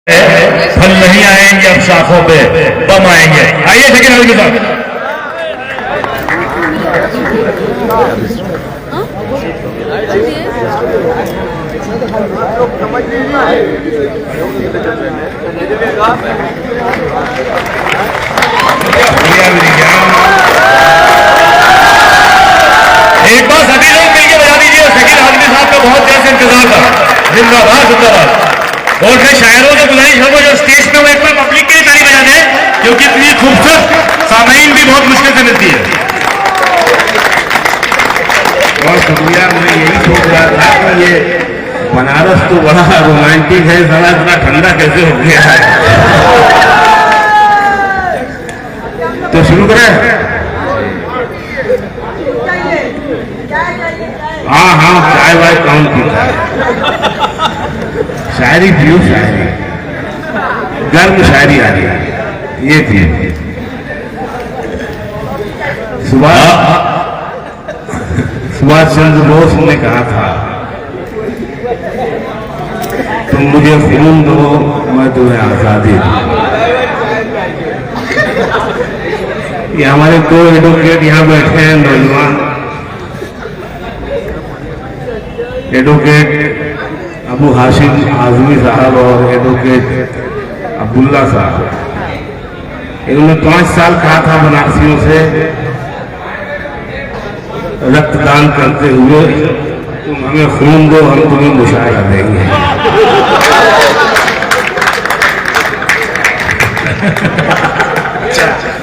फल नहीं आएंगे अब शाखों पे, बम आएंगे। आइए शकील अली के साथ। एक बार सभी लोग मिलकर बजा दीजिए शकील आजमी साहब का बहुत देर से इंतजार था। जिंदाबाद जिंदाबाद। और मैं शायरों से गुजारिश करूंगा जो स्टेज पे वो एक बार पब्लिक के लिए ताली बजा दे, क्योंकि इतनी खूबसूरत सामईन भी बहुत मुश्किल से मिलती है। बहुत शुक्रिया। मैं यही सोच रहा था कि ये बनारस तो बड़ा रोमांटिक है, साला इतना ठंडा कैसे हो गया है। तो शुरू करें। हाँ हाँ, चाय वाय कौन पीता है। शायरी पियो, शायरी गर्म शायरी आ रही है, ये थी। सुभाष चंद्र बोस ने कहा था, तुम मुझे खून दो मैं तुम्हें आजादी दूं। ये हमारे दो एडवोकेट यहाँ बैठे हैं, नौजवान एडवोकेट अबू हाशिम आजमी साहब और एडवोकेट अब्दुल्ला साहब। इन्होंने 5 साल कहा था बनारसियों से रक्तदान करते हुए, तुम हमें खून दो हम तुम्हें मुशायरा देंगे।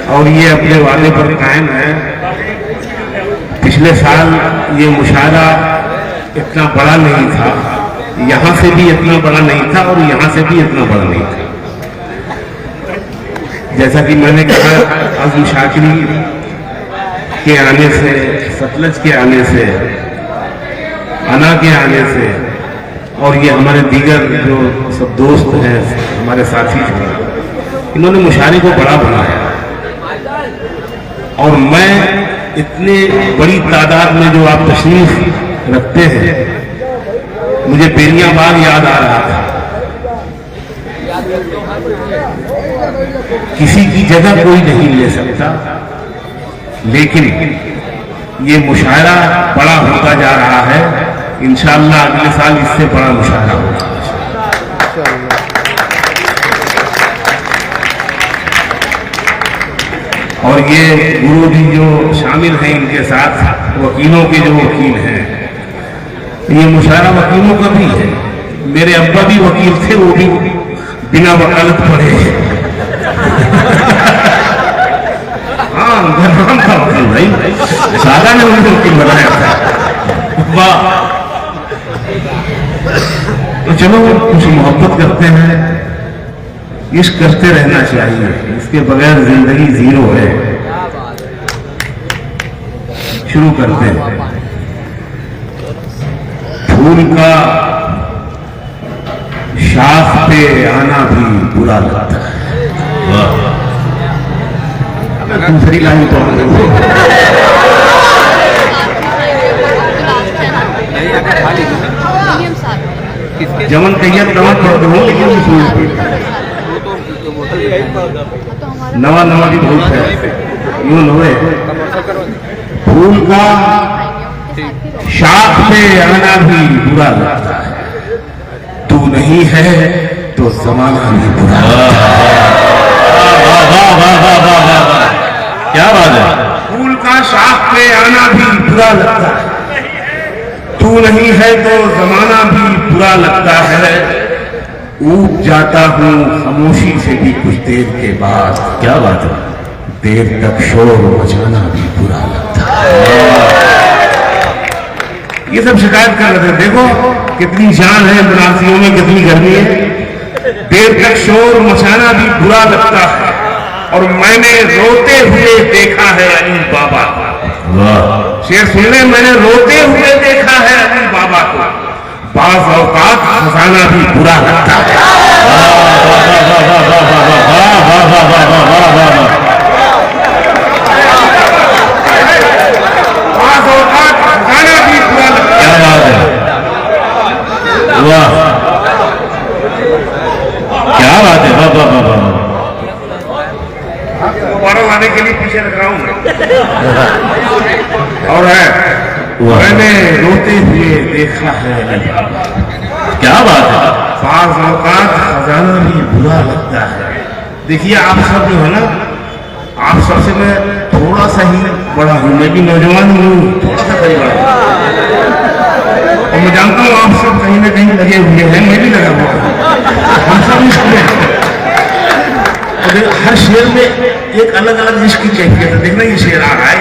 और ये अपने वादे पर कायम है। पिछले साल ये मुशायरा इतना बड़ा नहीं था, यहां से भी इतना बड़ा नहीं था और यहां से भी इतना बड़ा नहीं था। जैसा कि मैंने कहा, आज़म शाकिरी के आने से, सतलज के आने से, अना के आने से, और ये हमारे दीगर जो सब दोस्त हैं, हमारे साथी हैं, इन्होंने मुशायरे को बड़ा बनाया। और मैं इतने बड़ी तादाद में जो आप तशरीफ रखते हैं, मुझे पेरिया बाग याद आ रहा था। किसी की जगह कोई नहीं ले सकता, लेकिन ये मुशायरा बड़ा होता जा रहा है। इंशाअल्लाह अगले साल इससे बड़ा मुशायरा होगा। और ये गुरु जी जो शामिल हैं इनके साथ, वकीलों के जो वकील हैं, ये मुशायरा वकीलों का भी है। मेरे अब्बा भी वकील थे, वो भी बिना वकालत पढ़े। हाँ, नाम था वकील भाई, सादा ने उनको वकील बनाया था। वाह। तो चलो कुछ मोहब्बत करते हैं, इश्क करते रहना चाहिए, इसके बगैर जिंदगी जीरो है। शुरू करते हैं। फूल का शाख पे आना भी बुरा लगता है। दूसरी लाइन तो जमन कैया तमन पढ़ दो, लेकिन नवा नवा भी बहुत है, यूं नवे। फूल का शाख पे आना भी बुरा लगता है, तू नहीं है तो जमाना भी बुरा। क्या बात है। फूल का शाख पे आना भी बुरा लगता है, तू नहीं है तो जमाना भी बुरा लगता है। ऊब जाता हूँ खामोशी से भी कुछ देर के बाद। क्या बात है। देर तक शोर मचाना भी बुरा लगता है। ये सब शिकायत कर रहे थे, देखो कितनी जान है बनारसियों में, कितनी गर्मी है। देर तक शोर मचाना भी बुरा लगता है, और मैंने रोते हुए देखा है अली बाबा को। शेर सुनने, मैंने रोते हुए देखा है अली बाबा को। बाज़ औकात खजाना भी बुरा लगता है। बाज़ औकात खजाना भी बुरा लगता है। क्या बात है। वाह, क्या और है मैंने रोते हुए देखा है। क्या बात है। बाज़ औक़ात खजाना भी बुरा लगता है। देखिए आप सब जो है ना, आप सबसे मैं थोड़ा सा ही बड़ा हूँ, मैं भी नौजवान हूँ, थोड़ा सा कहीं बड़ा हूँ। और मैं जानता हूँ आप सब कहीं ना कहीं लगे हुए हैं, मैं भी लगा हुआ हूँ, हम सब इसमें। और हर शेर में एक अलग अलग इश्क की कैफियत है। देखना ये शेर आ रहा है,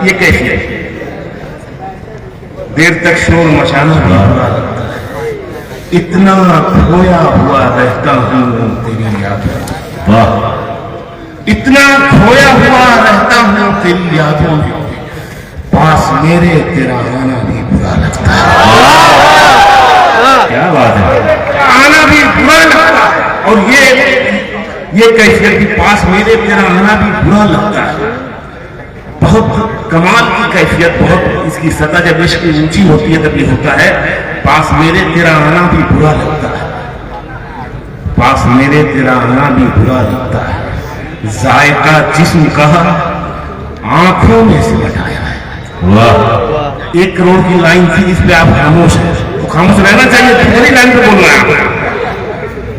ये कैफियत देर तक शोर मचाना भी बुरा लगता है, इतना खोया हुआ रहता हूँ तेरी यादों में। वाह। इतना खोया हुआ रहता हूँ तेरी यादों में, पास मेरे तेरा आना भी बुरा लगता है। क्या बात है। आना भी बुरा लगता है। और ये कैफियत कि पास मेरे तेरा आना भी बुरा लगता है, बहुत कमाल की कैफियत। बहुत इसकी सतह जब इश्क की ऊंची होती है तब ये होता है, पास मेरे तेरा आना भी बुरा लगता है, पास मेरे तेरा आना भी बुरा लगता है। जायका जिस्म का आंखों में से बताया है। वाह। 1 करोड़ की लाइन थी, इस पे आप खामोश हैं, तो खामोश रहना चाहिए, पूरी लाइन पे बोल रहे हैं आप।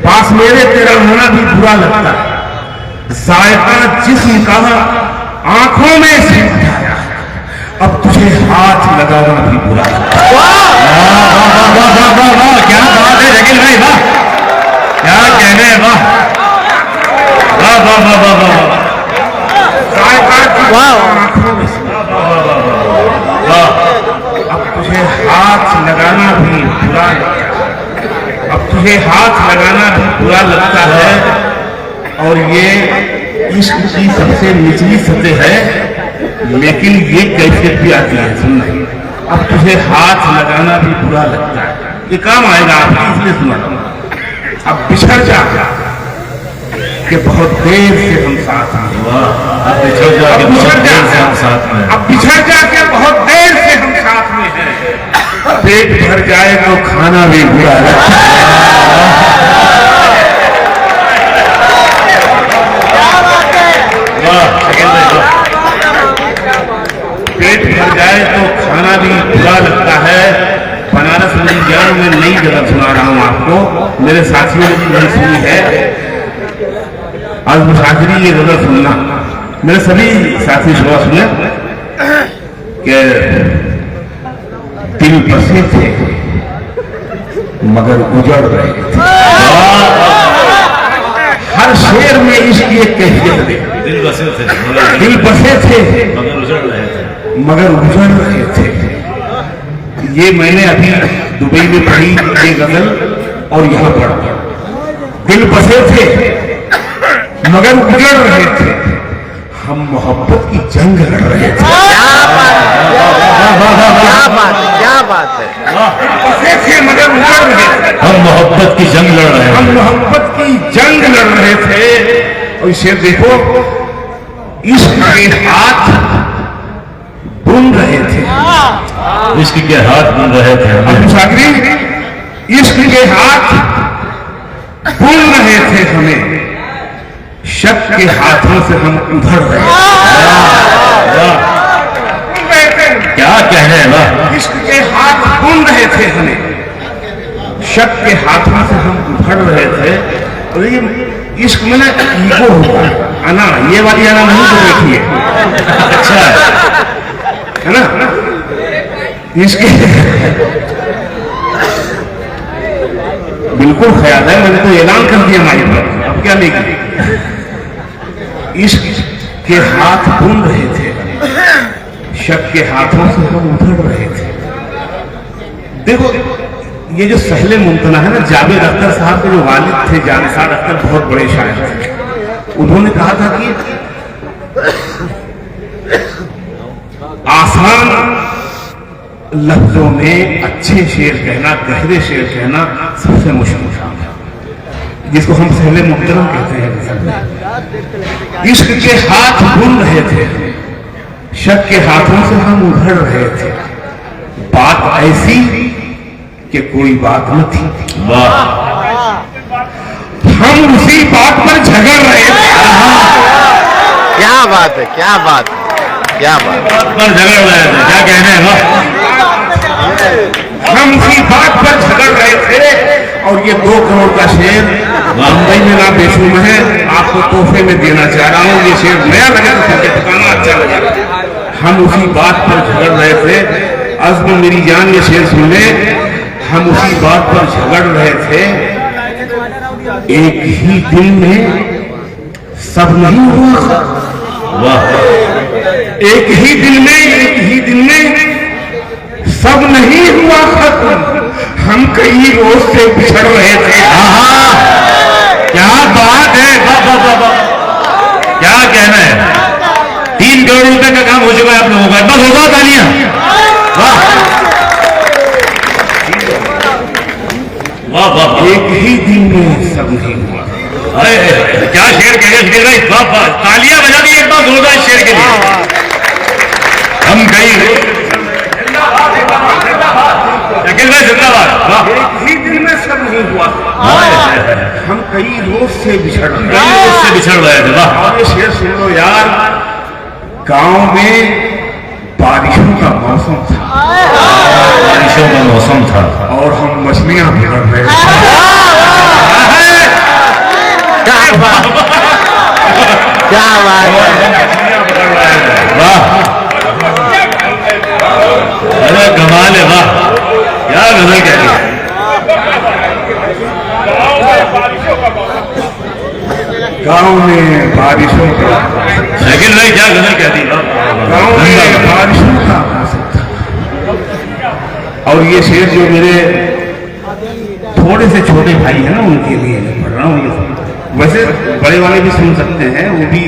पास मेरे तेरा आना भी बुरा लगता है, जायका जिस्म का आंखों में से उठाया, अब तुझे हाथ लगाना भी बुरा लगता है। वाह, क्या बात है शकील भाई, वाह क्या कहने हैं। वाह वाह वाह वाह वाह वाह। आंखों में से अब तुझे हाथ लगाना भी बुरा लगता है, अब तुझे हाथ लगाना भी बुरा लगता है। और ये इश्क की सबसे निचली सतह है, लेकिन ये कैफियत भी आती है, सुनना। अब तुझे हाथ लगाना भी बुरा लगता है, ये काम आएगा आपकी, इसलिए सुना। अब बिछड़ जा कि बहुत देर से हम साथ में, अब बिछड़ जा के बहुत देर से हम साथ में, अब बिछड़ जा के बहुत देर से हम साथ में हैं। पेट भर जाए तो खाना भी बुरा लगता है। पेट भर जाए तो खाना भी बुरा लगता है। बनारस विज्ञान में नई जगह सुना रहा हूं आपको, मेरे साथियों ने भी नहीं सुनी है। आज मुसाफिरी ये जगह सुनना, मेरे सभी साथी सुबह सुने कि दिल बसे थे मगर उजड़ रहे थे। हर शेर में इसकी एक कैफियत है, दिल बसे थे मगर उजड़ रहे थे। ये मैंने अभी दुबई में पढ़ी ये गजल और यहां पढ़ा। दिल बसे थे मगर उजड़ रहे थे, हम मोहब्बत की जंग लड़ रहे थे। क्या बात है। बसे थे मगर उजड़ रहे थे, हम मोहब्बत की जंग लड़ रहे हम हैं। मोहब्बत की जंग लड़ रहे थे। और इसे देखो, इश्क के हाथ बुन रहे थे, इश्क के हाथ बुन रहे थे हमें। अब मुसाफिरी इश्क के हाथ बुन रहे थे हमें, शक के हाथों से हम उधड़ रहे थे। क्या कहने हैं। वाह। इश्क के हाथ बुन रहे थे हमें, शक के हाथों से हम उधड़ रहे थे। और ये इश्क में ना ईगो होता है, अना, ये वाली अना नहीं तो देखिए। अच्छा है ना, इसके बिल्कुल ख्याल है, मैंने तो ऐलान कर दिया माइक पर, अब क्या लेगी। इश्क के हाथ बुन रहे थे, शक के हाथों से हम उधड़ रहे थे। देखो ये जो सहले मुमतना है ना, जावेद अख्तर साहब के जो वालिद थे, जावेद अख्तर बहुत बड़े शायर थे। उन्होंने कहा था कि आसान लफ्जों में अच्छे शेर कहना, गहरे शेर कहना सबसे मुश्किल काम है, जिसको हम सहले मुमतना कहते हैं। इश्क के हाथ बुन रहे थे, शक के हाथों से हम उधड़ रहे थे, बात ऐसी कि कोई बात न थी। वाह। हम उसी बात पर झगड़ रहे थे। क्या बात बात है, क्या बात है, क्या बात है। पर झगड़ रहे थे, क्या कहने हैं वाह। हम उसी बात पर झगड़ रहे थे और ये 2 करोड़ का शेर मुंबई में ना बेचू मैं आपको तोहफे में देना चाह रहा हूँ। ये शेर नया लगे तो मुझे दुकाना अच्छा लगे। हम उसी बात पर झगड़ रहे थे। अज़्म मेरी जान ये शेर सुन ले। हम उसी बात पर झगड़ रहे थे। एक ही दिन में सब नहीं हुआ। वाह एक ही दिन में सब नहीं हुआ खत्म। हम कई रोज से बिछड़ रहे थे। क्या बात है, वाह वाह वाह वाह, क्या कहना है। 3 करोड़ रुपए का काम हो चुका है आप लोगों का, बस होगा तालियां। वाह वाह वाह, एक ही दिन में सब नहीं हुआ। अरे क्या शेर कह रहे शकील भाई, वाह वाह, तालियां बजा दी एक बार जोरदार शेर के लिए। हम कई शकील भाई जिंदाबाद। वाह एक ही दिन में सब नहीं हुआ। हम कई रोज से बिछड़ रहे थे। उससे बिछड़ रहे थे। वाह और ये शेर सुन लो यार। गांव में बारिशों का मौसम था बारिशों का मौसम था और हम मछलियां पकड़ रहे थे। क्या बात, क्या बात है। वाह अरे कमाल है, वाह क्या गजल कह रही है। गांव में बारिशों का शकील भाई क्या गजल कहती है। गांव में बारिशों का मौसम था। और ये शेर जो मेरे थोड़े से छोटे भाई हैं ना उनके लिए मैं पढ़ रहा हूँ ये सब। वैसे बड़े वाले भी सुन सकते हैं, वो भी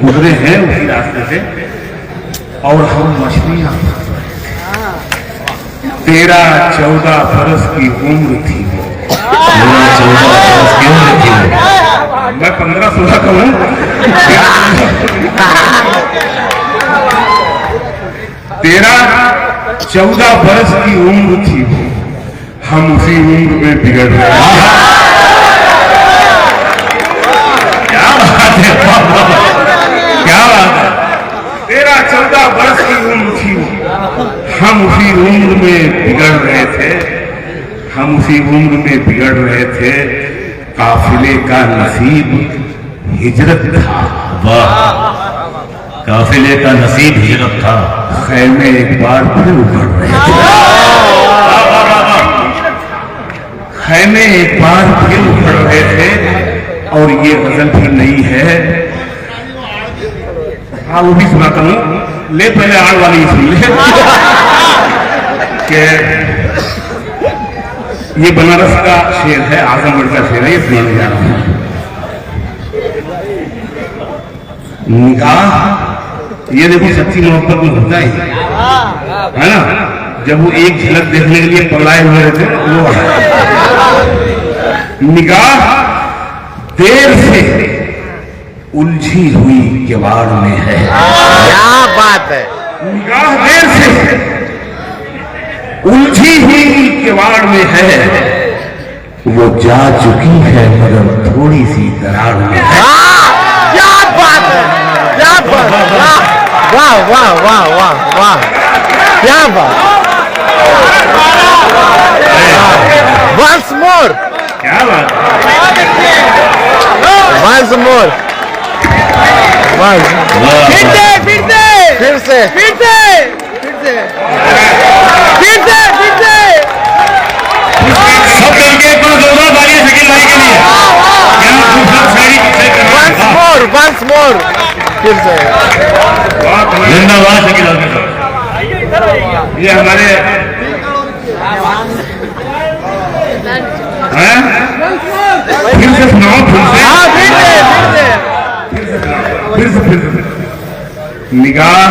गुजरे हैं उसी रास्ते से। और हम मछलियां 13-14 बरस की उम्र थी वो। 14 बरस की उम्र थी वो। मैं 15-16 का हूँ। 13-14 बरस की उम्र थी वो। हम उसी उम्र में बिगड़ रहे हैं। क्या बात है, क्या बात है। 13-14 बरस की उम्र थी वो। हम उसी उम्र में बिगड़ रहे थे। हम उसी उम्र में बिगड़ रहे थे। काफिले का नसीब हिजरत था। वाह काफिले का नसीब हिजरत था। खैमे एक बार फिर उखड़ रहे थे। खैमे एक बार फिर उखड़ रहे थे। और ये गजल फिर नहीं है। हाँ वो भी सुनाता हूँ। ले पहले आड़ वाली ही सुन ले कि ये बनारस का शेर है, आजमगढ़ का शेर है। ये सुनाने जा रहा हूँ। निगाह ये देखो सच्ची मोहब्बत में होता है ना। जब वो एक झलक देखने के लिए पगलाए हुए रहते वो निगाह देर से उलझी हुई किवाड़ में है। क्या बात है। निगाह देर से उलझी हुई किवाड़ में है। वो जा चुकी है मगर थोड़ी सी दरार में है। क्या बात है, क्या बात है। वाह वाह वाह वाह वाह, क्या बात। Once more, क्या बात है। once more, once। फिर से फिर से सब करके एक बार जोरदार तालियां शकील भाई के लिए। क्या खूबसूरत शायरी से कर रहे हैं। once more, फिर से। जिंदाबाद शकील भाई साहब। ये हमारे हैं? फिर से सुनाओ हाँ फिर से निगाह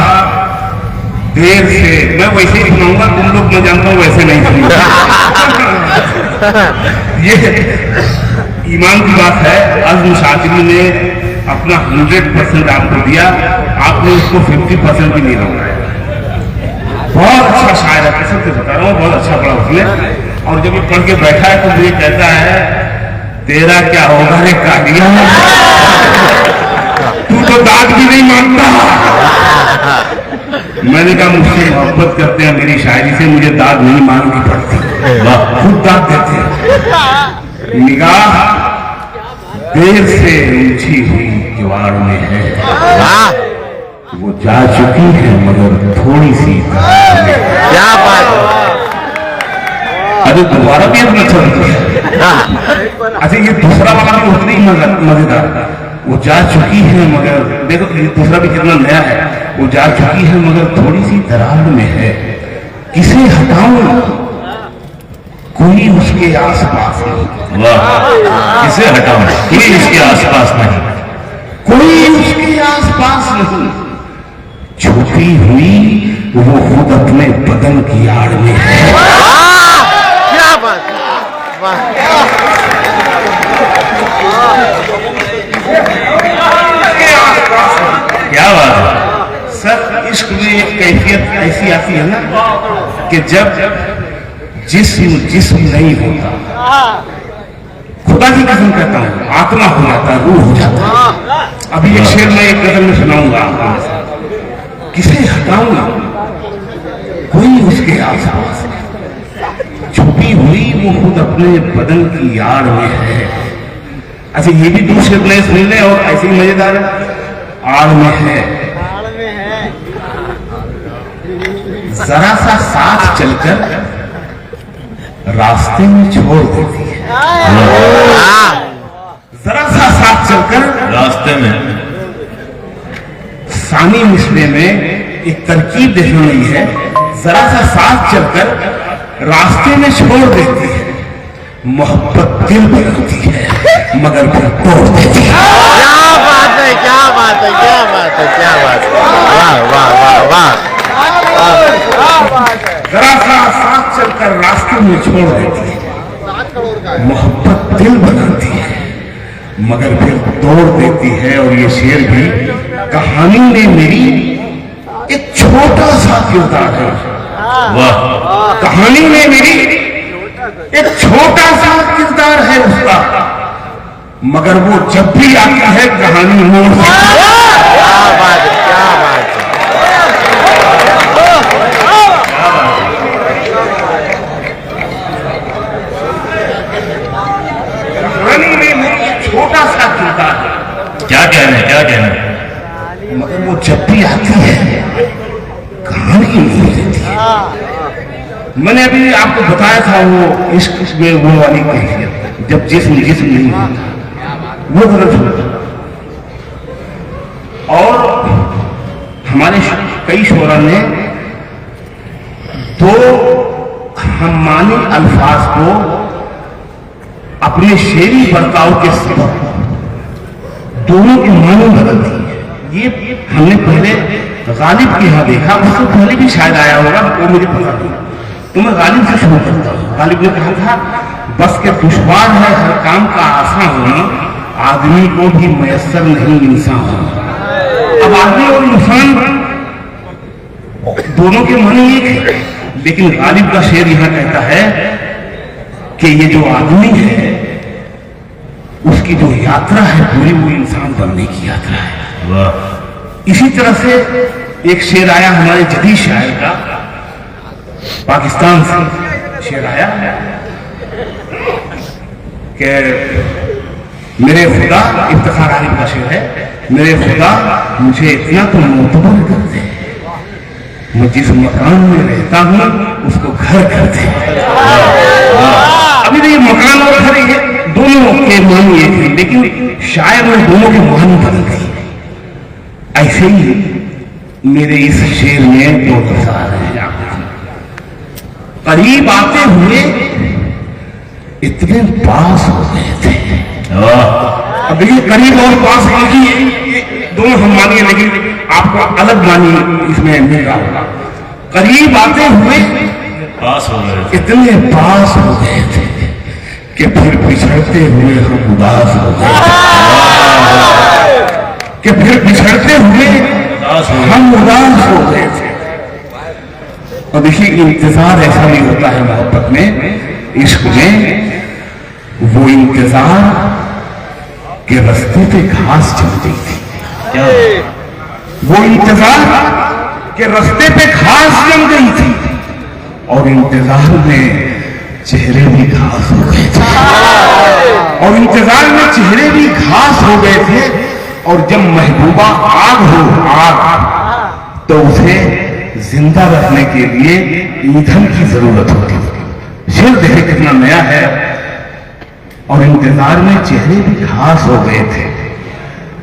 देर से। मैं वैसे ही सुनाऊंगा, तुम लोग मैं जानता हूँ वैसे नहीं सुनूंगा। ये ईमान की बात है। अज़्म शाकिरी ने अपना 100% आपको दिया, आपने उसको 50% भी नहीं लगाया। बहुत अच्छा शायर है, कसम से बता रहा हूँ, बहुत अच्छा पढ़ा उसने। और जब ये पढ़ के बैठा है तो मुझे कहता है तेरा क्या होगा रे कालिया। तू तो दाद भी नहीं मांगता। मैंने कहा मुझसे मोहब्बत करते हैं, मेरी शायरी से मुझे दाद नहीं मांगनी पड़ती, खुद दाद देते हैं। निगाह देर से ऊंची हुई किवाड़ में है, वो जा चुकी है मगर थोड़ी सी दरार में। क्या बात है। अरे दोबारा भी अपना चल रहा है। अच्छा ये दूसरा वाला भी उतना ही मजेदार। वो जा चुकी है मगर, देखो ये दूसरा भी कितना नया है। वो जा चुकी है मगर थोड़ी सी दरार में है, किसे हटाऊं कोई उसके आसपास नहीं। वाह, किसे हटाऊं कोई उसके आसपास नहीं, कोई उसके आसपास नहीं। छुपी हुई वो खुद अपने बदन की आड़ में है। क्या बात है। वाह। क्या बात है। सर इश्क में एक कैफियत ऐसी आती है ना कि जब जिस्म नहीं होता, खुदा की कसम कहता हूँ, आत्मा हो जाता, रूह हो जाता। अभी एक शेर मैं एक गजल में सुनाऊंगा आपको। किसे हटाऊंगा कोई उसके आसपास, छुपी हुई वो खुद अपने बदन की आड़ में है। अच्छा ये भी दूसरे नए सुन ले और ऐसे ही मजेदार है। आड़ में है, जरा सा साथ चलकर रास्ते में छोड़ देती है। जरा सा साथ चलकर रास्ते में। सानी मिसरे में एक तरकीब देखने लगी है, जरा सा साथ चलकर रास्ते में छोड़ देती है। मोहब्बत दिल बनाती है मगर फिर तोड़ देती है। क्या बात है। क्या बात है। क्या बात है। क्या बात है। वाह वाह वाह वाह। जरा सा साथ चलकर रास्ते में छोड़ देती है। मोहब्बत दिल बनाती है मगर फिर तोड़ देती है। और ये शेर भी कहानी में मेरी एक छोटा सा किरदार है। वाह, कहानी में मेरी एक छोटा सा किरदार है उसका, मगर वो जब भी आता है कहानी मोड़ से। क्या बात है। क्या बात है। कहानी में मेरी एक छोटा सा किरदार है, क्या कहना है, क्या कहना है। मगर वो जब भी आती है कहानी मोड़ देती है। मैंने अभी आपको बताया था वो इश्क में वो वाली कैफियत, जब जिस्म नहीं होता वो गलत होता। और हमारे कई शोरा ने दो हम्मानी अल्फाज को अपने शेरी बर्ताव के सबब दोनों के मानी बदल दिए। ये हमने पहले गालिब के यहाँ देखा, उससे पहले भी शायद आया होगा, वो मुझे पता नहीं। तो मैं गालिब से शुरू करता हूँ। गालिब ने कहा था, बस के दुश्वार है हर काम का आसान होना, आदमी को भी मयसर नहीं इंसान होना। अब आदमी और इंसान दोनों के मानी एक है, लेकिन गालिब का शेर यहां कहता है कि ये जो आदमी है उसकी जो यात्रा है पूरी वो इंसान बनने की यात्रा है। वाह, इसी तरह से एक शेर आया हमारे जदीद शायर का, पाकिस्तान से शेर आया कि मेरे खुदा, इफ्तिखार आलिम का शेर है, मेरे खुदा मुझे इतना तो मोतबर कर दे, मैं जिस मकान में रहता हूं उसको घर कर दे। अभी तो ये मकान और घर ये दोनों के मानी एक है, लेकिन शायर ने दोनों के मानी बदल गई। ऐसे ही मेरे इस शेर में दो मिसाल है। करीब आते हुए इतने पास हो गए थे। अब देखिए करीब और पास एक ही दोनों हम मानिए, लेकिन आपको अलग मानी इसमें मिल रहा होगा। करीब आते हुए पास हो गए, इतने पास हो गए थे कि फिर पिछड़ते हुए हम उदास हो गए, कि फिर पिछड़ते हुए हम उदास हो गए थे। और देखिए इंतजार ऐसा नहीं होता है मोहब्बत में, इश्क में वो इंतजार के रास्ते पे घास जम गई थी। क्या वो इंतजार के रास्ते पे घास जम गई थी और इंतजार में चेहरे भी घास हो गए थे, और इंतजार में चेहरे भी घास हो गए थे। और जब महबूबा आग हो आग, तो उसे जिंदा रखने के लिए ईंधन की जरूरत होती है। शेर देखे कितना नया है। और इंतजार में चेहरे भी घास हो गए थे,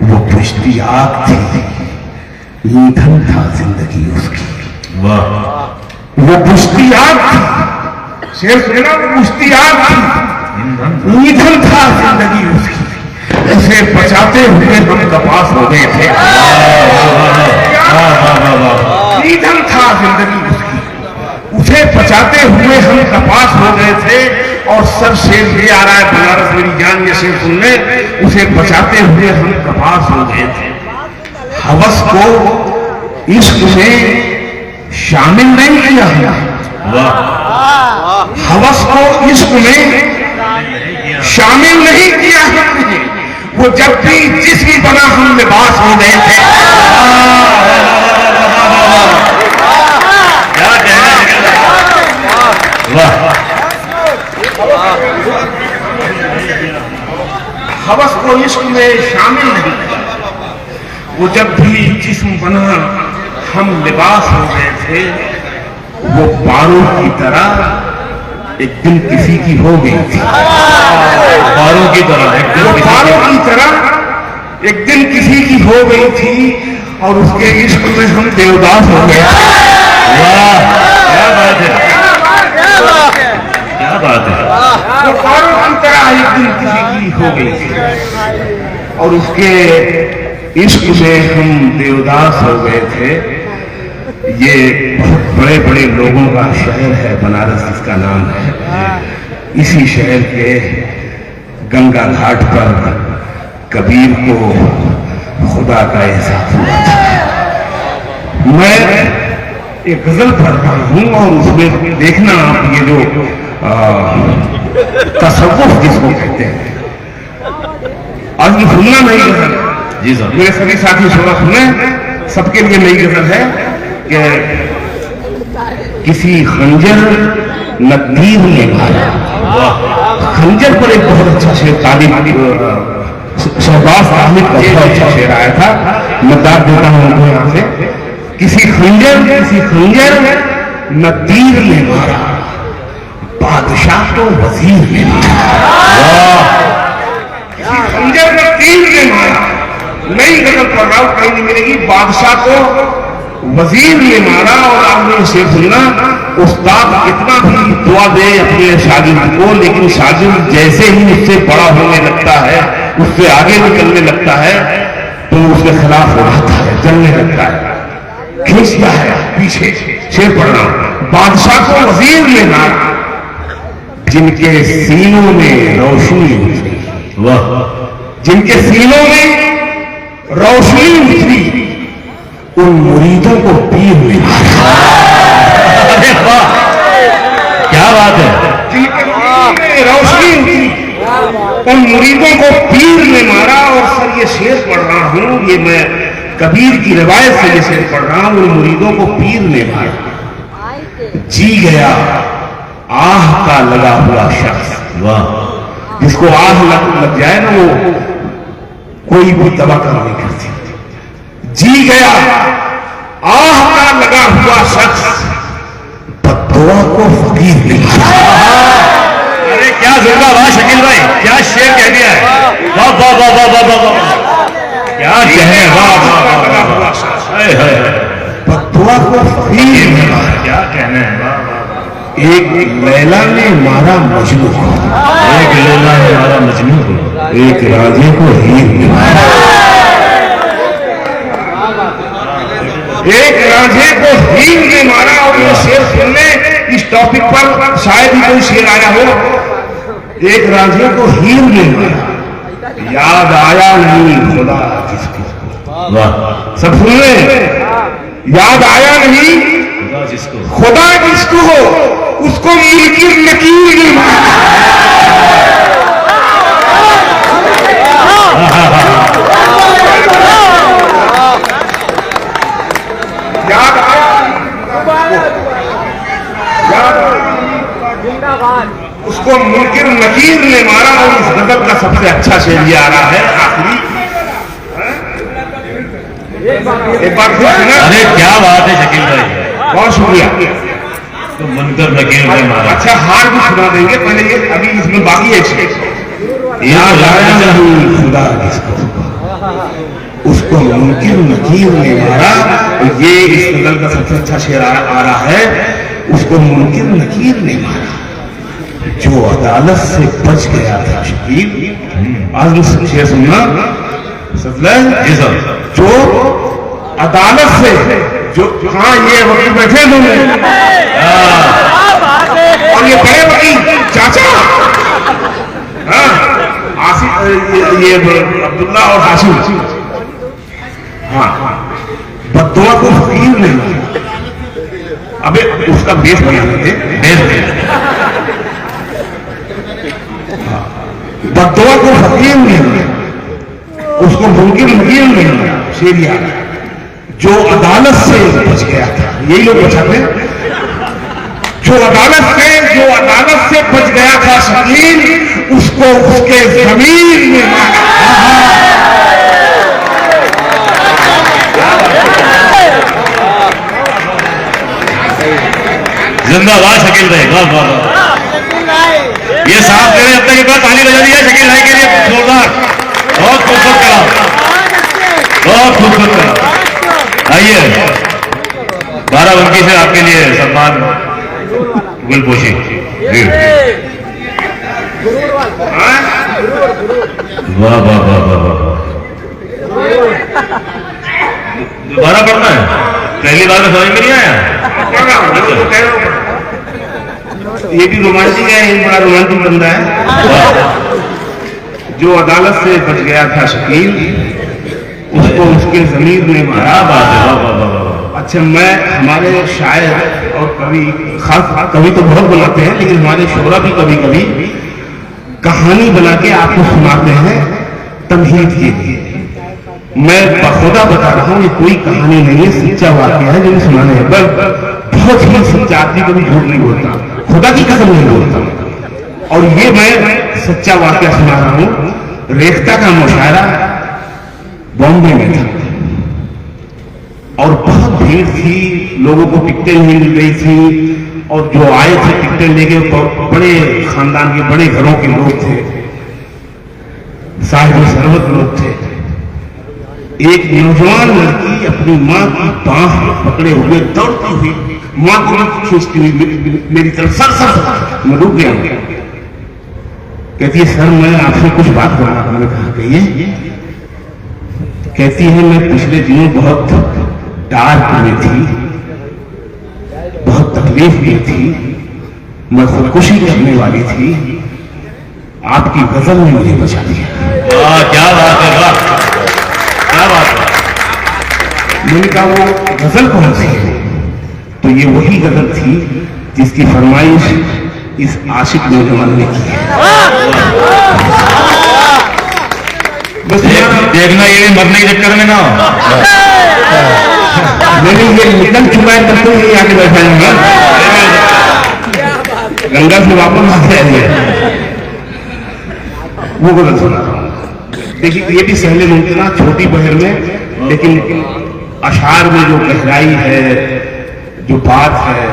वो पुश्ती आग थी, ईंधन था जिंदगी उसकी। वाह, वो पुश्ती आग थी, शेर सुना, वो पुश्ती आग थी, ईंधन था जिंदगी उसकी। उसे बचाते हुए हम कपास हो गए थे, ईंधन था जिंदगी उसकी। उसे बचाते हुए हम कपास हो गए थे। और सब शेर ले आ रहा है बनारस मेरी जान, ये शेर सुनने, उसे बचाते हुए हम कपास हो गए थे। हवस को इश्क में शामिल नहीं किया हमने, हवस को इश्क में शामिल नहीं किया हमने। वो जब भी जिस्म बना हम लिबास हो गए थे। क्या कहना है। वाह, हवस को इश्क में शामिल नहीं किया। वो जब भी जिस्म बना हम लिबास हो गए थे। वो पारों की तरह एक दिन किसी की हो गई थी, पारों की तरह एक दिन वो किसी पारों की- की तरह एक दिन किसी की हो गई थी। और उसके इश्क में हम देवदास हो गए थे। वाह, क्या बात है, क्या बात है। वो पारों की तरह एक दिन किसी की हो गई थी और उसके इश्क में हम देवदास हो गए थे। ये बहुत बड़े बड़े लोगों का शहर है बनारस, जिसका नाम है। इसी शहर के गंगा घाट पर कबीर को खुदा का एहसास हुआ था। मैं एक गजल पढ़ रहा हूं और उसमें देखना आप ये जो तसव्वुफ जिसको कहते हैं, आज ये सुनना नई गजल। जी सर, मेरे सभी साथी थोड़ा सुने, सबके लिए नई गजल है कि किसी खंजर नदीर ने मारा। खंजर पर एक बहुत अच्छा शेर तालीम शहबाज तालिब का बहुत अच्छा शेर आया था, मैं दाद देता हूं उनको यहां से। किसी खंजर नदीर ने मारा, बादशाह तो वजीर ने मारा। किसी खंजर नदीर ने मारा, नई गजल पढ़ रहा हूं, कहीं नहीं मिलेगी। बादशाह को वजीर ने मारा। और आपने शेर सुनना, उस्ताद कितना भी दुआ दे अपने शागिर्द को, लेकिन शागिर्द जैसे ही उससे बड़ा होने लगता है, उससे आगे निकलने लगता है, तो उसके खिलाफ हो जाता है, जलने लगता है, खींचता है पीछे। शेर पढ़ना, बादशाह को वजीर ने मारा, जिनके सीनों में रोशनी उतरी। वाह, जिनके सीनों में रोशनी उतरी, उन मुरीदों को पीर ने मारा। अरे वाह, क्या बात है। जिनके सीनों में रोशनी उतरी, उन मुरीदों को पीर ने मारा। और सर ये शेर पढ़ रहा हूं, ये मैं कबीर की रिवायत से ये शेर पढ़ रहा हूं, उन मुरीदों को पीर ने मारा। जी गया आह का लगा हुआ शख्स। वाह, जिसको आह लग जाए ना, वो कोई भी तवक्कुल नहीं करती। जी गया आह का लगा हुआ शख्स, बद्दुआ को फकीर ने मारा। अरे क्या जुमला, वाह शकील भाई, क्या शेर कह दिया है। वाह वाह वाह वाह वाह वाह वाह, क्या कहने, वाह वाह वाह लगा वाह, हुआ शख्स, हाय हाय, बद्दुआ को फकीर ने मारा। क्या कहने हैं। वाह वाह, एक लैला ने मारा मजनू को, एक लैला ने मारा मजनू को, एक राजे को हीर ने मारा। एक राजे को हीर ने मारा। और ये शेर सुनने, इस टॉपिक पर शायद ही कोई शेर आया हो। एक राजे को हीर ने मारा, याद आया नहीं खुदा जिसको। वाह, सब सुन रहे, याद आया नहीं खुदा जिसको। खुदा जिसको हो, उसको मुनकिर नकीर ने मारा। सबसे अच्छा शेर ये आ रहा है आखिरी। एक बार फिर सुना। अरे क्या बात है शकील भाई, बहुत शुक्रिया। तो मनकर नकीर भाई महाराज। अच्छा हार भी सुना देंगे, पहले ये अभी इसमें बाकी है शेर। ये तो लाया नहीं खुदा किसको, उसको मुमकिन नकीर ने मारा। ये इस नजर का सबसे अच्छा शेर आ रहा है, उसको मुमकिन नकीर ने मारा जो अदालत से बच गया था शकील। आज शेर सुनना सतलज जी सर। जो अदालत से जो, हाँ ये वकील बैठे दोनों और ये बड़े वकील चाचा, हाँ आसिफ, ये अब्दुल्ला और हाशिम, हाँ बद्दुआ को फकीर नहीं, अबे उसका बेस बना लेते, बद्दुआ को फकीर नहीं, उसको मुमकिन नकीर नहीं, शेर याद जो अदालत से बच गया था। यही लोग बचाते हैं, जो अदालत से बच गया था शकील, उसको उसके जमीन में मारा। जिंदाबाद शकील भाई, वाह वाह वाह। ये साफ दे रहे, अब तक एक बार ताली बजा दी है शकील भाई के लिए, जोरदार। बहुत खूबसूरत कलाम, बहुत खूबसूरत कलाम। आइए बाराबंकी से आपके लिए सम्मान गुलपोशी। वाह वाह वाह वाह वाह। दोबारा पढ़ना है, पहली बार में समझ में नहीं आया। ये भी रोमांटिक है, ये बड़ा रोमांटिक बंदा है। जो अदालत से बच गया था शकील, उसको उसके जमीन में मारा। बात है, वाह वाह वाह वाह। अच्छा, मैं हमारे शायर और कवि, खास कवि तो बहुत बनाते हैं, लेकिन हमारे शोरा भी कभी कभी कहानी बना के आपको सुनाते हैं तमहीद के लिए। मैं बखुदा बता रहा हूं, ये कोई कहानी नहीं है, सच्चा वाकया है जो सुनाने है। पर बहुत ही सच्चा आदमी कभी झूठ नहीं बोलता, खुदा की कसम नहीं बोलता। और ये मैं सच्चा वाकया सुना रहा हूं। रेख्ता का मुशायरा बॉम्बे में था और बहुत भीड़ थी, लोगों को टिकटें नहीं मिल रही थी, और जो आए थे टिकटें लेके बड़े खानदान के, बड़े घरों के लोग थे, साहिब सरवत लोग थे। एक नौजवान लड़की अपनी माँ की बांह पकड़े हुए दौड़ती हुई, माँ को खींचती हुई मेरी तरफ, सर सर मैं रुक गया। कहती है सर मैं आपसे कुछ बात करना। मैंने कहा कहिए। कहती है मैं पिछले दिनों बहुत डार्क में थी, बहुत तकलीफ में थी, मैं खुदकुशी करने वाली थी, आपकी गजल ने मुझे बचा दिया। वाह क्या बात है, वाह क्या बात है। मैंने कहा वो गजल कौन सी है? तो ये वही गजल थी जिसकी फरमाइश इस आशिक नौजवान ने की है। बस देखना ये मरने के चक्कर में ना हो। मैंने ये निकल चुका है, तब तो ये आके बैठा है। गंगा से वापस आते हैं वो गजल सुना रहा हूं। देखिए ये भी सहले मुमकिन, छोटी बहर में, लेकिन अशार में जो गहराई है, जो बात है,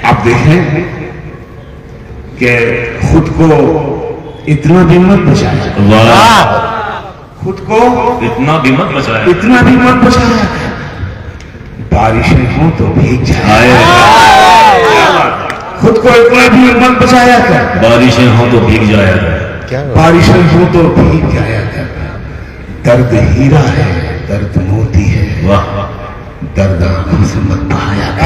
आप देखें कि खुद को इतना भी मत बचाया, वाह खुद को इतना भी मत बचाया, इतना भी मत बचाया, बारिशें हो तो भीग जाए। खुद को इतना भी मत बचाया कर, बारिशें हो तो भीग जाया कर, बारिशें हो तो भीग जाया कर। दर्द हीरा है, दर्द मोती है, वाह दर्द आंखों से मत बहाया कर।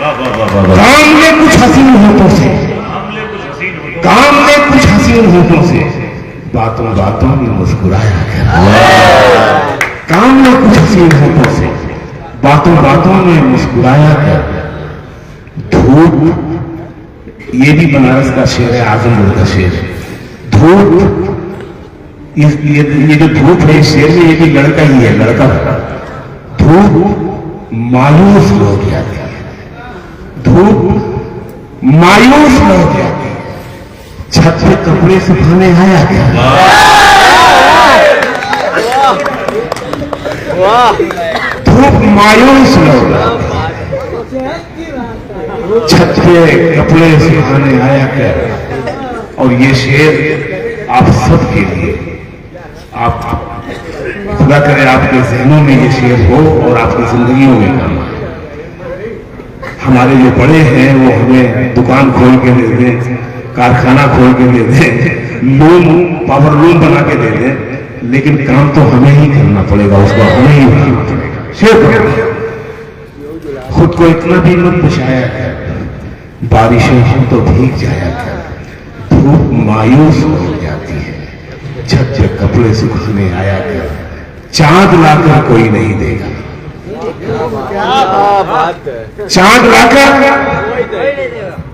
वाह वाह वाह वाह। काम ले कुछ हसीन होठों से, काम ले कुछ हसीन होठों से, बातों बातों में मुस्कुराया कर। काम ले कुछ हसीन होठों से, बातों बातों में मुस्कुराया कर। धूप, ये भी बनारस का शेर है, आजमगढ़ का शेर। धूप, ये जो धूप है इस शेर में, ये भी लड़का ही है, लड़का। धूप मायूस लोग जाती है, धूप मायूस लोग जाती है, छत पे कपड़े सुखाने आया क्या? धूप मायूस लोग छत पे कपड़े सुखाने आया क्या? और ये शेर आप सब के लिए, आप खुदा करे आपके जहनों में ये शेर हो और आपकी जिंदगियों में काम आए। हमारे जो बड़े हैं वो हमें दुकान खोल के दे दें, कारखाना खोल के दे दें, लूम पावर लूम बना के दे दें, लेकिन काम तो हमें ही करना पड़ेगा, उसको हमें ही बनाना पड़ेगा। शेर खुद को इतना भी मत बचाया कर, बारिशें हो तो भीग जाया कर, धूप मायूस हो जाती है, छत पे कपड़े सुखाने आया कर, चांद लाकर कोई नहीं देगा, चांद लाकर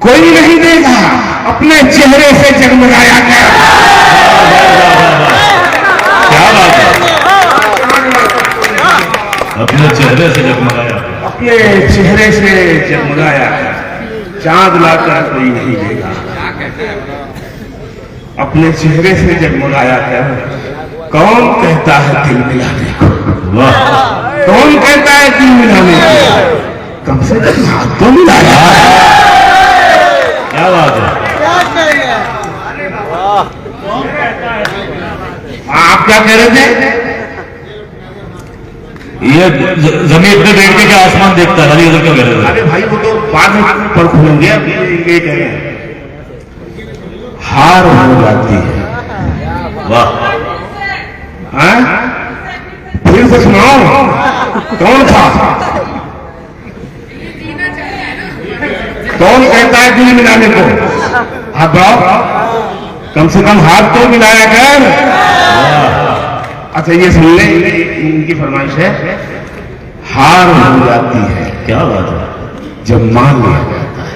कोई नहीं देगा, अपने चेहरे से जगमगाया कर। क्या बात है, अपने चेहरे से जगमगाया, अपने चेहरे से जगमगाया, चांद लाकर कोई नहीं देगा, अपने चेहरे से जगमगाया कर। कौन कहता है दिल मिलाने को? वाह, कौन कहता है दिल मिलाने को? कम से कम हाथ तो मिलाया। क्या बात है, आप क्या कह रहे थे? ये जमीन पे बैठ के क्या आसमान देखता है, अली क्या कह रहे थे? अरे भाई वो तो बाद में पर खुलेंगे, अभी ये कह रहे हैं हार हो जाती है। वाह, हाँ? फिर से सुनाओ, कौन था? कौन कहता है दिल मिलाने को? हाथ बढ़ाओ, कम से कम हाथ तो मिलाया कर। अच्छा ये सुन ले, इनकी फरमाइश है, हार हो जाती है। क्या बात है, जब मान लिया जाता है,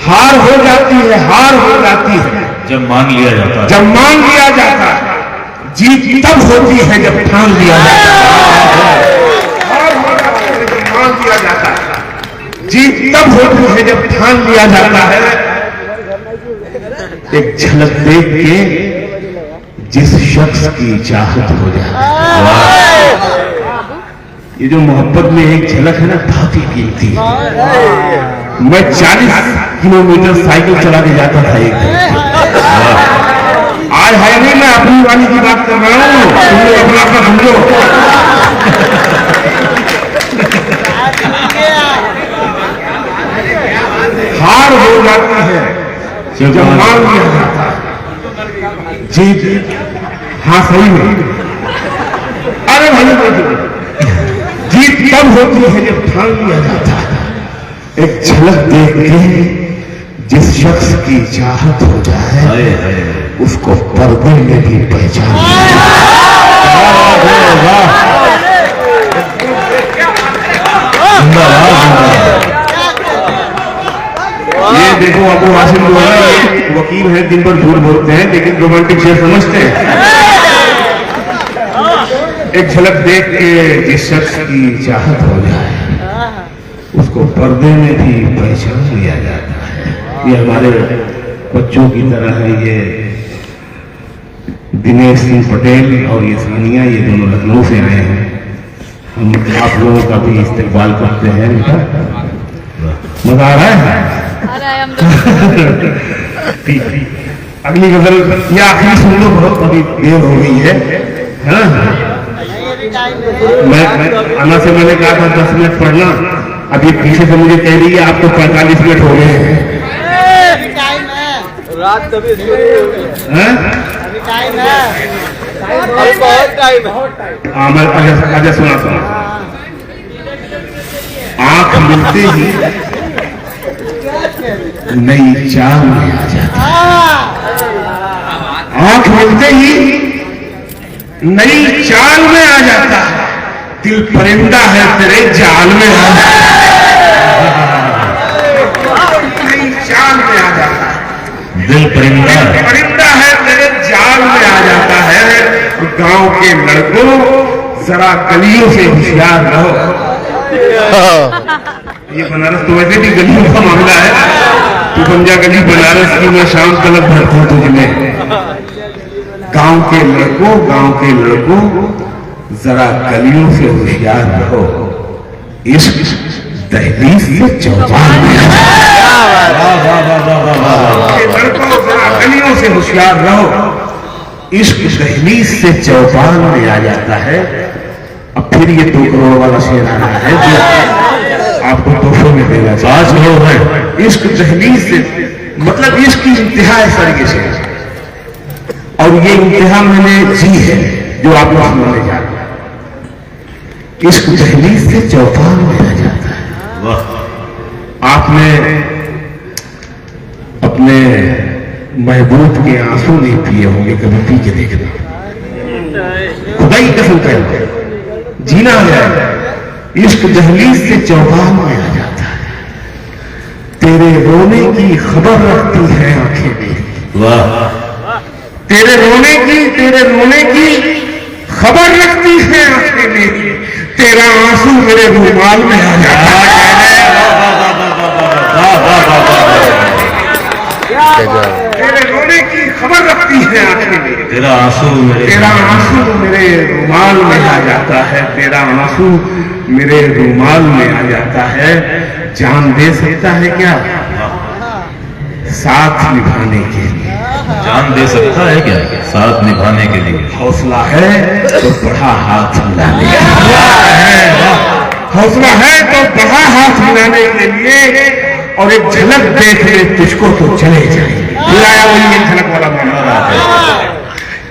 हार हो जाती है, हार हो जाती है जब मान लिया जाता है, जब मान लिया जाता है। जीत तब होती है जब ठान लिया जाता है, हार हो जाती है जब मान लिया जाता है, जीत तब होती है जब ठान लिया जाता है। एक झलक देख के जिस शख्स की चाहत हो जाए, ये जो मोहब्बत में एक झलक है ना, काफी कीमती है। मैं 40 किलोमीटर साइकिल चला के जाता था एक दिन, आज है नहीं, मैं अपनी वाली की बात कर रहा हूँ, तुम लोग अपना अपना समझो। हार हो जाती है जब मान लिया जाता है, जीत, हाँ सही में, अरे भाई जीत तब होती है जब ठान लिया जाता है। एक झलक देख के जिस शख्स की चाहत हो जाए, उसको पर्दे में भी पहचान ये देखो अबू हासिम जो है, ये वकील है, दिन भर झूठ बोलते हैं लेकिन रोमांटिक शेर समझते हैं। एक झलक देख के जिस शख्स की चाहत हो जाए, उसको पर्दे में भी पहचान लिया जाता है। ये हमारे बच्चों की तरह है, ये दिनेश सिंह पटेल और ये सानिया, ये दोनों लखनऊ से आए हैं। हम आप लोगों का भी इस्तेकबाल करते हैं। मजा आ रहा है? अगली गजल या आखिरी सुन लो, बहुत अभी देर हो गई है ना? मैं आना से मैंने कहा था 10 मिनट पढ़ना, अभी पीछे से मुझे कह रही है आप तो 45 मिनट हो गए हैं। रात तभी शुरू हो गई है, अभी टाइम है, बहुत टाइम है। हाँ मैं आजा सुना सुना। आंख मिलते ही नई चाल में आ जाता, आंख मिलते ही नई चाल में आ जाता है। दिल परिंदा है तेरे जाल में आ जाता है, नई चाल में आ जाता है। दिल परिंदा है तेरे जाल में आ जाता है। गांव के लड़कों जरा गलियों से होशियार रहो। ये बनारस तो वैसे भी गलियों का मामला है। तू पंजा गली बनारस की मैं शाम तलक भरता हूं तुझमें। गांव के लड़कों जरा गलियों से होशियार रहो, इश्क दहलीज से चौपाल में आ जाए। लड़कों जरा गलियों से होशियार रहो, इश्क दहलीज से चौपाल में आ जाता है। अब फिर ये 2 करोड़ वाला शेर आ रहा है जो आपको तोहफे में देना चाहिए। 5 करोड़ है। इश्क दहलीज से मतलब इश्क की इंतहा है सर ये शेर, और ये इंतहा मैंने जी है जो आप लोग सुनने जा रहे हैं। इश्क दहलीज से चौपाल में आ जाता है। आपने अपने महबूब के आंसू नहीं पिए होंगे, कभी पी के देखना, खुदा की कसम कर जीना आ जाएगा। इश्क दहलीज से चौपाल में आ जाता है, तेरे रोने की खबर रखती है आंखें मेरी। वाह, तेरे रोने की खबर रखती है आंखें मेरी, तेरा आंसू मेरे रुमाल में आ जाता है। तेरे रोने की खबर रखती है आंखें मेरी, तेरा आंसू मेरे रुमाल में आ जाता है, तेरा आंसू मेरे रुमाल में आ जाता है। जान दे सकता है क्या साथ निभाने के लिए? जान दे सकता है क्या साथ निभाने के लिए? हौसला है तो बढ़ा हाथ मिलाने के लिए, हौसला है तो बढ़ा हाथ मिलाने के लिए, और एक झलक देख ले तुझको तो चले जाएंगे। बुलाया वही एक झलक वाला गाना,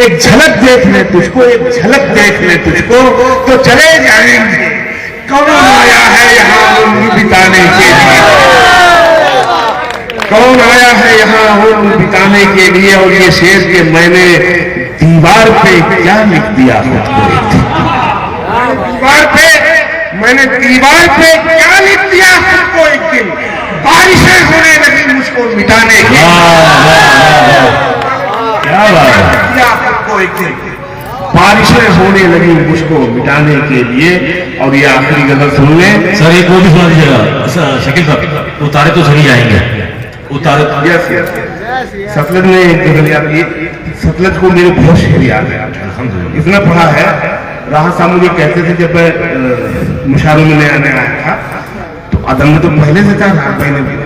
एक झलक देख ले तुझको, एक झलक देख ले तुझको तो चले जाएंगे। कौन आया है यहाँ उम्र बिताने के लिए? कौन आया है यहाँ उम्र बिताने के लिए? और ये शेर के मैंने दीवार पे क्या लिख दिया खुद को, दीवार पे क्या लिख दिया खुद को एक दिन, बारिशें होने लगी मुझको मिटाने की। क्या बात है, एक दिन बारिशें होने लगी मुझको मिटाने के लिए। और ये आखिरी गजल सुन ले सर, एक वो भी सुना दीजिएगा। शकील साहब, उतारे तो सभी जाएंगे, उतारे तो। सतलज ने एक गजल याद की, सतलज को मेरे बहुत शेर याद है, इतना पढ़ा है। राहत साहब मुझे कहते थे जब मैं मुशायरों में नया नया आया था, तो अदम में तो पहले से था,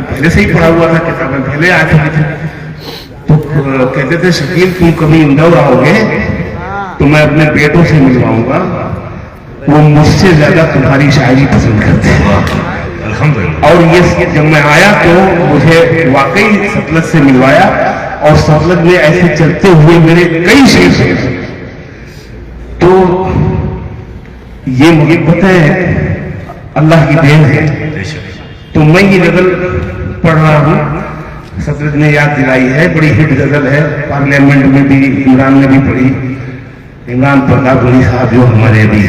पहले से ही पढ़ा हुआ था, किताबें पहले आया था। तो कहते थे शकील तुम कभी इंदौर आओगे तो मैं अपने बेटों से मिलवाऊंगा, वो मुझसे ज्यादा तुम्हारी शायरी पसंद करते हैं। और ये जब मैं आया तो मुझे वाकई सतलज से मिलवाया, और सतलज में ऐसे चलते हुए मेरे कई शेर थे। तो ये मुझे पता है अल्लाह की देन है। तो मैं ये गजल पढ़ रहा हूँ, सतलज ने याद दिलाई है, बड़ी हिट गजल है, पार्लियामेंट में भी इमरान ने भी पढ़ी। इमरान प्रताप गनी साहब जो हमारे अभी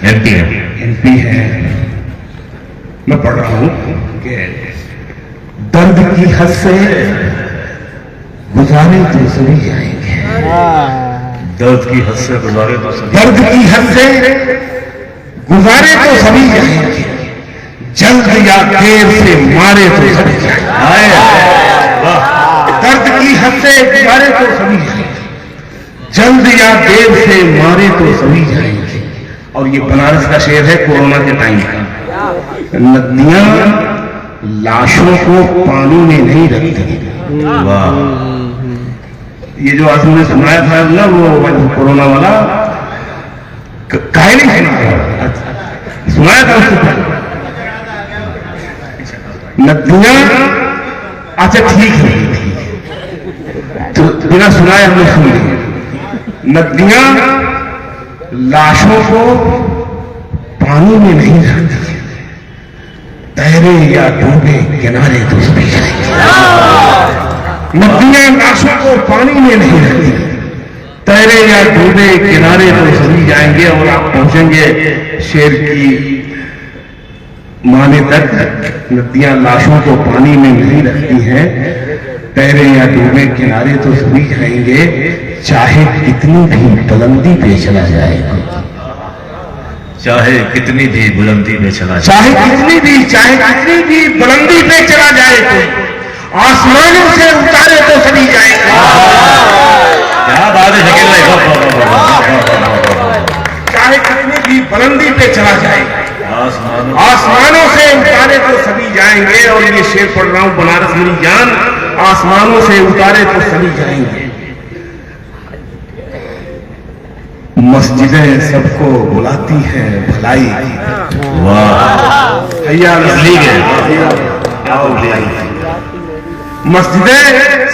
एमपी हैं, मैं पढ़ रहा हूं कि दर्द की हद से गुजारे तो सभी जाएंगे, दर्द की हद से गुजारे तो सभी, दर्द की हद से गुजारे तो सभी जाएंगे, जल्द या देर से मारे तो सभी जाएंगे। दर्द की हद से गुजारे तो सभी जाएंगे, जल्द या देर से मारे तो सभी जाएंगे। और ये बनारस का शेर है कोरोना के टाइम का। नदियां लाशों को पानी में नहीं रखती। ये जो आज हमने सुनाया था ना वो कोरोना वाला, काहे नहीं सुनाया था उससे पहले। नदियां, अच्छा ठीक है, तो बिना सुनाए हमने सुन लिया। नदियां लाशों को पानी में नहीं रखती, तैरे या डूबे किनारे तो सभी जाएंगे। नदियां लाशों को पानी में नहीं रखती, तैरे या डूबे किनारे तो सभी जाएंगे। और आप पहुंचेंगे शेर की माने तक। नदियां लाशों को पानी में नहीं रखती हैं, तैरे या डूबे किनारे तो सभी जाएंगे, चाहे कितनी भी बुलंदी पे चला जाए, चाहे कितनी भी बुलंदी पे चला जाए, चाहे कितनी भी बुलंदी पे चला जाए, कोई आसमानों से उतारे तो सभी जाएगा। क्या बात है शकील भाई, चाहे कितनी भी बुलंदी पे चला जाए, आसमानों से उतारे तो सभी जाएंगे। और ये शेर पढ़ रहा हूं, बनारस मेरी जान, आसमानों से उतारे तो सभी जाएंगे। मस्जिदें सबको बुलाती हैं भलाई की, वाह आओ मस्जिदें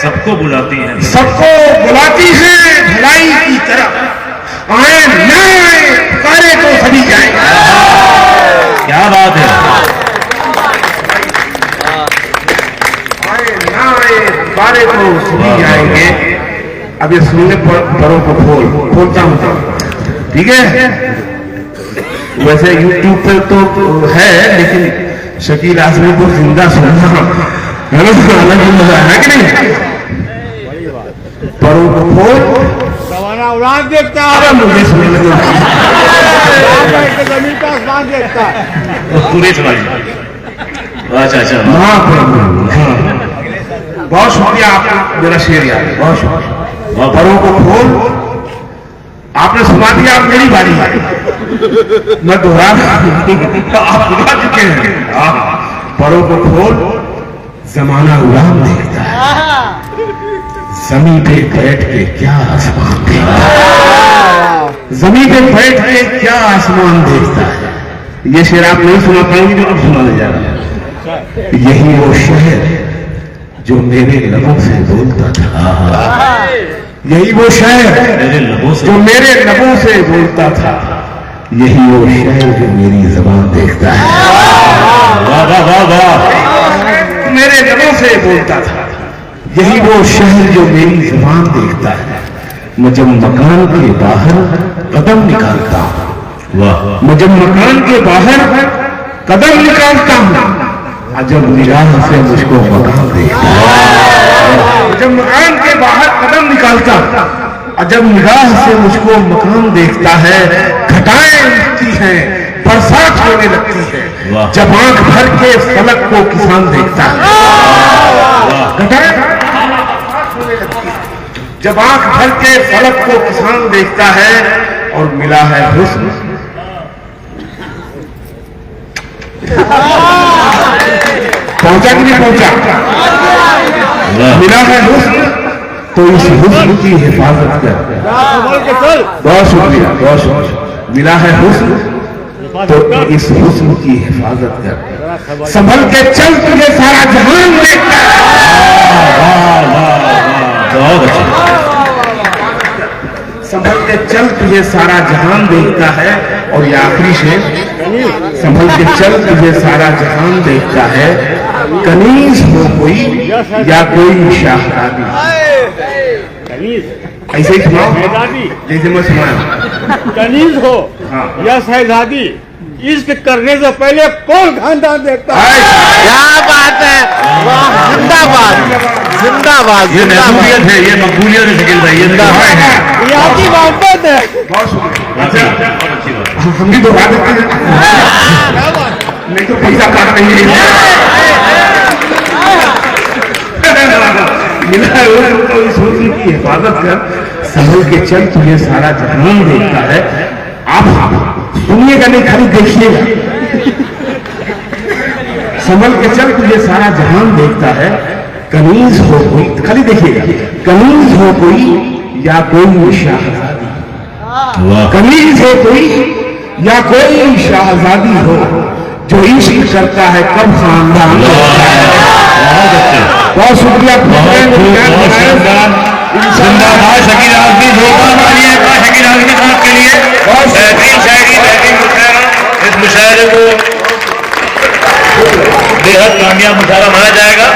सबको बुलाती हैं, भलाई की तरफ। आए न आए पुकारे तो सभी जाएंगे। क्या बात है। आए न आए पुकारे तो सभी जाएंगे। अब ये सुनने परों को खोलता हूं, ठीक है। वैसे YouTube पे तो है, लेकिन शकील आजमी को जिंदा सुनना है ना, अलग ही मजा है कि नहीं। परों को खोल, रवाना उड़ान देखता है, मुझे सुनने लगे जमीन का आसमान देखता है। पूरे सुनाइए। अच्छा अच्छा, हाँ बहुत शुक्रिया, आपका मेरा शेर याद है, बहुत शुक्रिया। परों को खोल, आपने सुना दिया, अब मेरी बारी है, मैं दोहरा आप सुना चुके हैं। परों को खोल, जमाना गुलाम देखता है, जमीन पे बैठ के क्या आसमान देखता है, जमीन पे बैठ के क्या आसमान देखता है। ये शेर आप नहीं सुना पाएंगे, जो अब सुनाने जा रहा हूं। यही वो शहर जो मेरे लबों से बोलता था, यही वो शहर मेरे लबों से, जो मेरे लबों से बोलता था, यही वो शहर जो मेरी जुबान देखता है। वाह वाह वाह वाह, मेरे लबों से बोलता था, यही वो शहर जो मेरी जुबान देखता है। मैं जब मकान के बाहर कदम निकालता हूँ, वाह, मैं जब मकान के बाहर कदम निकालता हूँ, अजब निगाह से मुझको मकान देखता है। जब मकान के बाहर कदम निकालता, अजब निगाह से मुझको मकान देखता है। घटाएं उठती हैं, बरसात होने लगती है, जब आंख भर के फलक को किसान देखता है। घटाएं होने लगती है, जब आंख भर के फलक को किसान देखता है। और मिला है हुस्न, पहुंचा कि नहीं पहुंचा, मिला है हुस्न, तो इस हुस्न की हिफाजत कर। बहुत शुक्रिया, बहुत शुक्रिया। मिला है हुस्न, तो इस हुस्न की हिफाजत कर। संभल के चल, तुझे सारा जहान देखता है। बहुत अच्छा। संभल के चल, तुझे सारा जहान देखता है। और ये आखिरी शेर, संभल के चल, तुझे सारा जहान देखता है। कनीज हो कोई या कोई शाहजादी, ऐसे ही सुनाओ जैसे मैं सुनाया। कनीज हो हाँ। या शहजादी, इश्क करने से पहले कौन खानदान देखता है। क्या बात है, वाह, जिंदाबाद जिंदाबाद ये मकबूलियत है, ये मकबूलियत है शकील भाई, ये दुआएं हैं। ये आपकी मोहब्बत है। बहुत शुक्रिया। अच्छा, बहुत अच्छी बात। हम भी दोहरा देते हैं, नहीं तो पैसा काट रही है। मिला है हुस्न, तो इस हुस्न की हिफाजत कर। संभल के चल, तुझे सारा जहान देखता है। आप सुनिएगा नहीं, खाली देखिएगा। संभल के चल, तुझे सारा जहान देखता है। कनीज हो कोई, खाली देखिएगा, कनीज हो कोई या कोई शाहजादी, कनीज हो कोई या कोई शाहजादी हो, जो इश्क करता है कब खानदान। बहुत अच्छे, बहुत शुक्रिया। जिंदाबाद शकील आजमी, जोरदार तालियां एक बार शकील आजमी साहब के लिए। बेहतरीन शायरी, बेहतरीन मुशायरा। इस मुशायरे को बेहद कामयाब मुशायरा माना जाएगा।